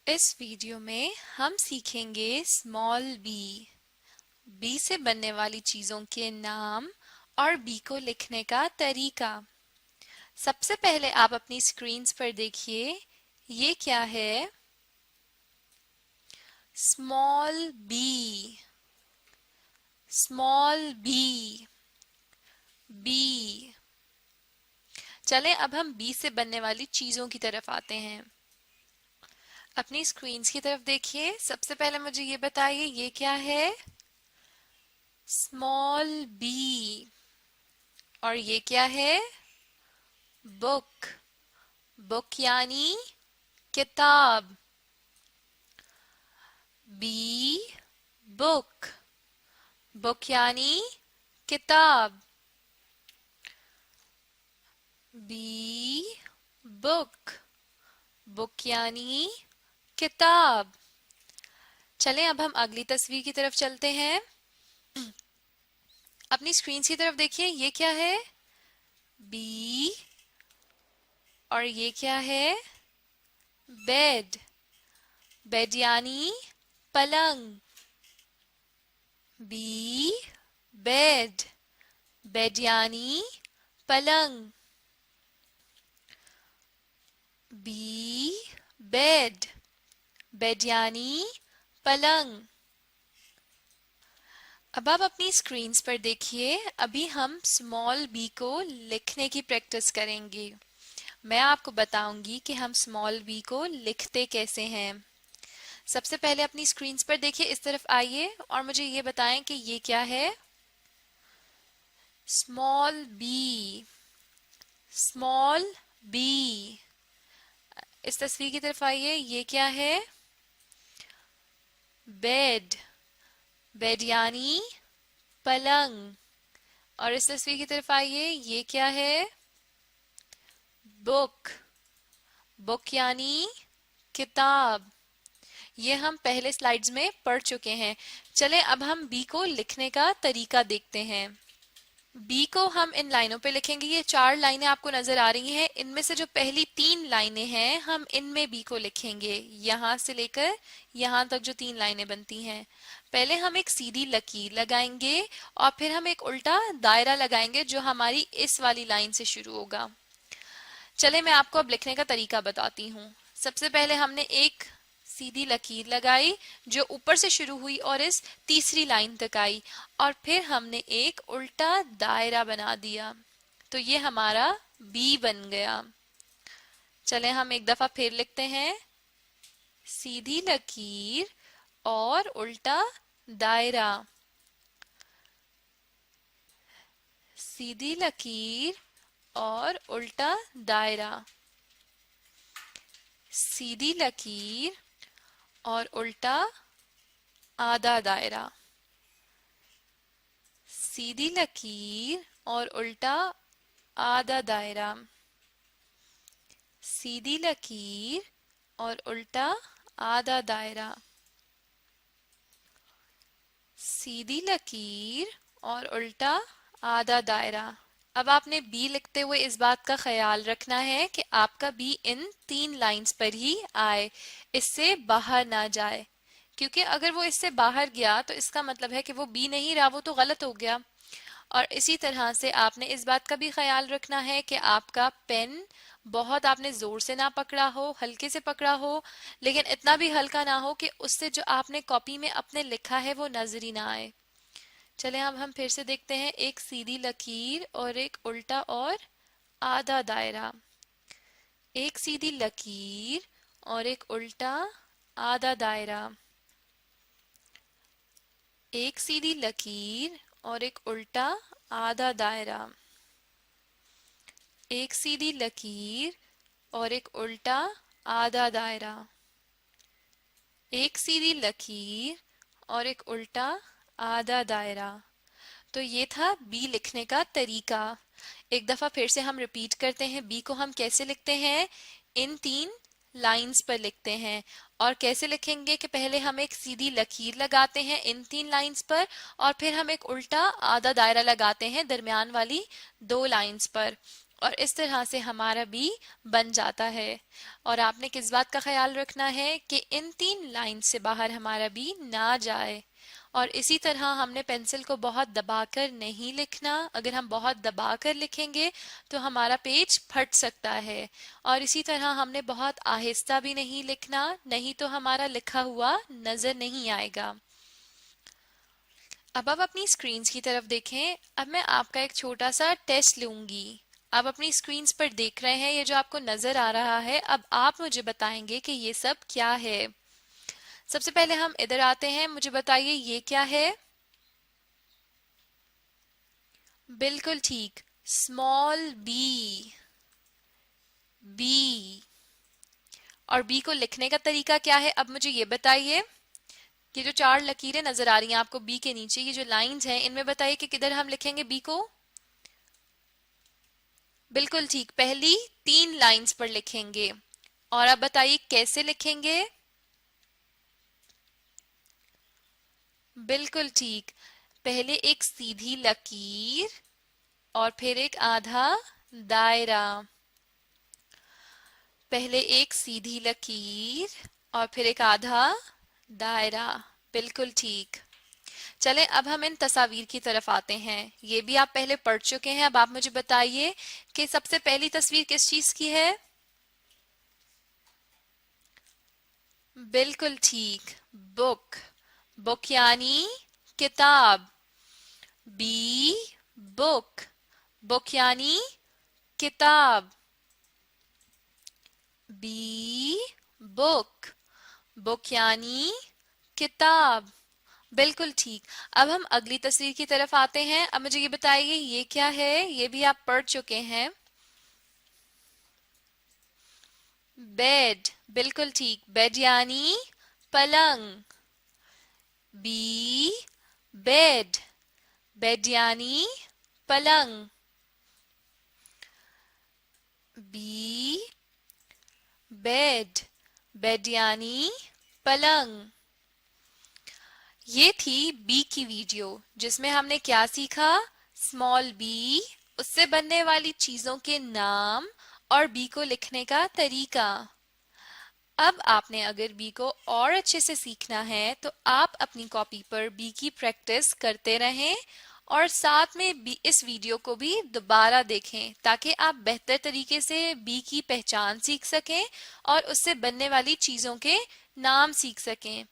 इस वीडियो में हम सीखेंगे स्मॉल बी से बनने वाली चीजों के नाम और बी को लिखने का तरीका। सबसे पहले आप अपनी स्क्रीन्स पर देखिए, ये क्या है? Small b, small b. चलें अब हम बी से बनने वाली चीजों की तरफ आते हैं। अपनी स्क्रीन्स की तरफ देखिए। सबसे पहले मुझे ये बताइए, ये क्या है? Small b. और ये क्या है? बुक। बुक यानी किताब। B book. बुक यानी किताब। B book. बुक यानी किताब। चलें अब हम अगली तस्वीर की तरफ चलते हैं। अपनी स्क्रीन की तरफ देखिए, ये क्या है? बी। और ये क्या है? बेड। बेड यानी पलंग। B bed. बेड यानी पलंग। B bed. बेड यानी पलंग। अब आप अपनी स्क्रीन्स पर देखिए, अभी हम स्मॉल बी को लिखने की प्रैक्टिस करेंगे। मैं आपको बताऊंगी कि हम स्मॉल बी को लिखते कैसे हैं। सबसे पहले अपनी स्क्रीन्स पर देखिए, इस तरफ आइए और मुझे ये बताएं कि ये क्या है? Small b, small b. इस तस्वीर की तरफ आइए, ये क्या है? बेड। बेड यानी पलंग। और इस तस्वीर की तरफ आइए, ये क्या है? बुक। बुक यानी किताब। ये हम पहले स्लाइड्स में पढ़ चुके हैं। चलें अब हम बी को लिखने का तरीका देखते हैं। बी को हम इन लाइनों पे लिखेंगे। ये 4 लाइनें आपको नजर आ रही हैं। इनमें से जो पहली 3 लाइनें हैं, हम इनमें बी को लिखेंगे। यहां से लेकर यहां तक जो 3 लाइनें बनती हैं, पहले हम एक सीधी लकीर लगाएंगे और फिर हम एक उल्टा दायरा लगाएंगे जो हमारी इस वाली लाइन से शुरू होगा। चले मैं आपको अब लिखने का तरीका बताती हूँ। सबसे पहले हमने एक सीधी लकीर लगाई जो ऊपर से शुरू हुई और इस तीसरी लाइन तक आई, और फिर हमने एक उल्टा दायरा बना दिया, तो ये हमारा बी बन गया। चले हम एक दफा फिर लिखते हैं। सीधी लकीर और उल्टा दायरा। सीधी लकीर और उल्टा दायरा। सीधी लकीर और उल्टा आधा दायरा। सीधी लकीर और उल्टा आधा दायरा। सीधी लकीर और उल्टा आधा दायरा। सीधी लकीर और उल्टा आधा दायरा। अब आपने बी लिखते हुए इस बात का ख्याल रखना है कि आपका बी इन 3 लाइंस पर ही आए, इससे बाहर ना जाए, क्योंकि अगर वो इससे बाहर गया तो इसका मतलब है कि वो बी नहीं रहा, वो तो गलत हो गया। और इसी तरह से आपने इस बात का भी ख्याल रखना है कि आपका पेन बहुत आपने जोर से ना पकड़ा हो, हल्के से पकड़ा हो, लेकिन इतना भी हल्का ना हो कि उससे जो आपने कॉपी में अपने लिखा है वो नजर ही ना आए। चले अब हम फिर से देखते हैं। एक सीधी लकीर और एक उल्टा और आधा दायरा। एक सीधी लकीर और एक उल्टा आधा दायरा। एक सीधी लकीर और एक उल्टा आधा दायरा। एक सीधी लकीर और एक उल्टा आधा दायरा। एक सीधी लकीर और एक उल्टा आधा दायरा। तो ये था बी लिखने का तरीका। एक दफा फिर से हम रिपीट करते हैं। बी को हम कैसे लिखते हैं? इन 3 लाइंस पर लिखते हैं। और कैसे लिखेंगे कि पहले हम एक सीधी लकीर लगाते हैं इन 3 लाइंस पर, और फिर हम एक उल्टा आधा दायरा लगाते हैं दरमियान वाली 2 लाइंस पर, और इस तरह से हमारा बी बन जाता है। और आपने किस बात का ख्याल रखना है कि इन 3 लाइन से बाहर हमारा बी ना जाए। और इसी तरह हमने पेंसिल को बहुत दबाकर नहीं लिखना। अगर हम बहुत दबाकर लिखेंगे तो हमारा पेज फट सकता है। और इसी तरह हमने बहुत आहिस्ता भी नहीं लिखना, नहीं तो हमारा लिखा हुआ नजर नहीं आएगा। अब आप अपनी स्क्रीन्स की तरफ देखें। अब मैं आपका एक छोटा सा टेस्ट लूंगी। आप अपनी स्क्रीन्स पर देख रहे हैं ये जो आपको नजर आ रहा है। अब आप मुझे बताएंगे कि ये सब क्या है। सबसे पहले हम इधर आते हैं, मुझे बताइए ये क्या है। बिल्कुल ठीक, स्मॉल बी। बी। और बी को लिखने का तरीका क्या है, अब मुझे ये बताइए। ये जो 4 लकीरें नजर आ रही हैं आपको बी के नीचे, ये जो लाइंस हैं, इनमें बताइए कि किधर हम लिखेंगे बी को। बिल्कुल ठीक, पहली 3 लाइंस पर लिखेंगे। और अब बताइए कैसे लिखेंगे। बिल्कुल ठीक, पहले एक सीधी लकीर और फिर एक आधा दायरा। पहले एक सीधी लकीर और फिर एक आधा दायरा। बिल्कुल ठीक। चले अब हम इन तस्वीर की तरफ आते हैं। ये भी आप पहले पढ़ चुके हैं। अब आप मुझे बताइए कि सबसे पहली तस्वीर किस चीज की है। बिल्कुल ठीक, बुक। बुक यानी किताब। B book. बुक यानी किताब। B book. बुक यानी किताब। बिल्कुल ठीक। अब हम अगली तस्वीर की तरफ आते हैं। अब मुझे ये बताइए ये क्या है। ये भी आप पढ़ चुके हैं। बेड। बिल्कुल ठीक, बेड यानी पलंग। B bed. बेड यानी पलंग। B bed. बेड यानी पलंग। ये थी बी की वीडियो जिसमें हमने क्या सीखा। स्मॉल बी, उससे बनने वाली चीजों के नाम और बी को लिखने का तरीका। अब आपने अगर बी को और अच्छे से सीखना है तो आप अपनी कॉपी पर बी की प्रैक्टिस करते रहें और साथ में बी इस वीडियो को भी दोबारा देखें ताकि आप बेहतर तरीके से बी की पहचान सीख सकें और उससे बनने वाली चीजों के नाम सीख सकें।